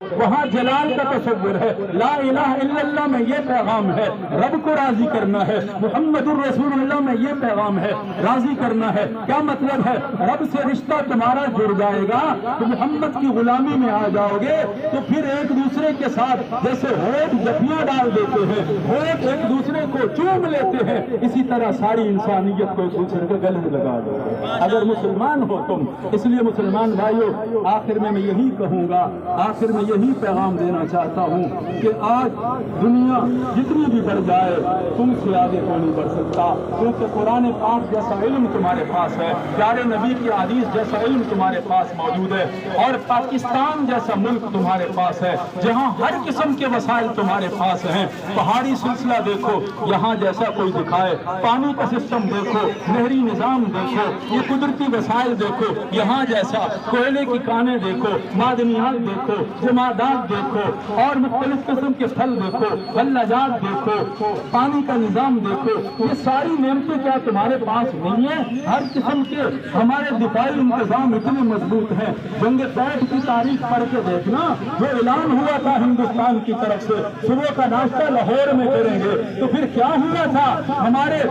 وہاں جلال کا تصور ہے، لا الہ الا اللہ میں یہ پیغام ہے، رب کو راضی کرنا ہے، محمد الرسول اللہ میں یہ پیغام ہے، راضی کرنا ہے۔ کیا مطلب ہے؟ رب سے رشتہ تمہارا جڑ جائے گا تو محمد کی غلامی میں آ جاؤ گے، تو پھر ایک دوسرے کے ساتھ جیسے ہونٹ جفیاں ڈال دیتے ہیں، ہونٹ ایک دوسرے کو چوم لیتے ہیں، اسی طرح ساری انسانیت کو ایک دوسرے کے گلے میں لگا دو گے اگر مسلمان ہو تم۔ اس لیے مسلمان بھائیو، آخر میں یہی کہوں گا، آخر میں یہی پیغام دینا چاہتا ہوں کہ آج دنیا جتنی بھی بڑھ جائے تم سے آگے کوئی نہیں بڑھ سکتا، کیونکہ قرآن پاک جیسا علم تمہارے پاس ہے، پیارے نبی کی حدیث جیسا علم تمہارے پاس موجود ہے، اور پاکستان جیسا ملک تمہارے پاس ہے جہاں ہر قسم کے وسائل تمہارے پاس ہیں۔ پہاڑی سلسلہ دیکھو، یہاں جیسا کوئی دکھائے، پانی کا سسٹم دیکھو، نہری نظام دیکھو، یہ قدرتی وسائل دیکھو، یہاں جیسا کوئلے کی کانیں دیکھو، معدنیات دیکھو، جمادات دیکھو، اور مختلف قسم کے پھل دیکھو، غلجات دیکھو، پانی کا نظام دیکھو، یہ ساری نعمتیں کیا تمہارے پاس نہیں ہیں؟ ہر قسم کے ہمارے دفاعی انتظام اتنے مضبوط ہیں۔ جنگ بیٹھ کی تاریخ پڑھ کے دیکھنا، جو اعلان ہوا تھا ہندوستان کی طرف سے صبح کا ناشتہ لاہور میں کریں گے، تو پھر کیا ہوا تھا؟ ہمارے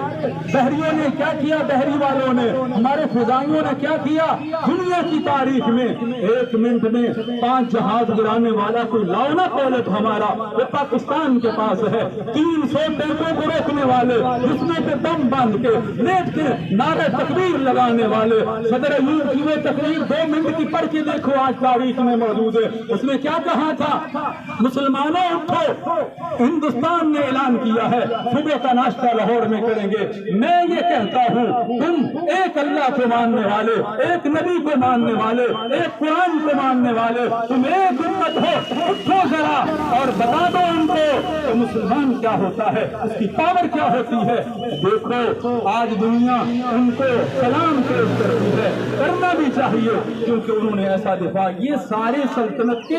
بحریوں نے کیا کیا، بحری والوں نے، ہمارے فضائیوں نے کیا کیا؟ دنیا کی تاریخ میں 1 منٹ میں 5 جہاز گرانے والا کوئی لاؤنا پائلٹ ہمارا وہ پاکستان کے پاس ہے، 300 ٹینکوں کو روکنے والے، جسموں پہ دم باندھ کے لیٹ کے نعرہ تکبیر لگانے والے صدر ایوب کی وہ تقریر 2 منٹ کی پڑھ کے دیکھو، آج تاریخ میں موجود ہے۔ اس نے کیا کہا تھا؟ مسلمانوں اٹھو، ہندوستان نے اعلان کیا ہے صبح کا ناشتہ لاہور میں کریں گے۔ میں یہ کہتا ہوں، تم ایک اللہ کو ماننے والے، ایک نبی کو ماننے والے، ایک قرآن کو ماننے والے، تم ایک امت ہو، اٹھو ذرا اور بتا دو ان کو کہ مسلمان کیا ہوتا ہے، اس کی پاور کیا ہوتی ہے۔ دیکھو آج دنیا ان کو سلام پیش کرتی ہے، کرنا بھی چاہیے، کیونکہ انہوں نے ایسا دفاع، یہ سارے سلطنت کے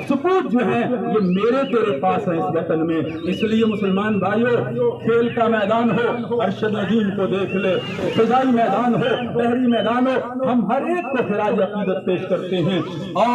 ثبوت جو ہیں یہ میرے تیرے پاس ہیں اس وطن میں۔ اس لیے مسلمان بھائیو، کھیل کا میدان ہو، ارشد ندیم کو دیکھ لے، فضائی میدان ہو، بحری میدان ہو، ہم ہر ایک کو خراج عقیدت پیش کرتے ہیں۔ اور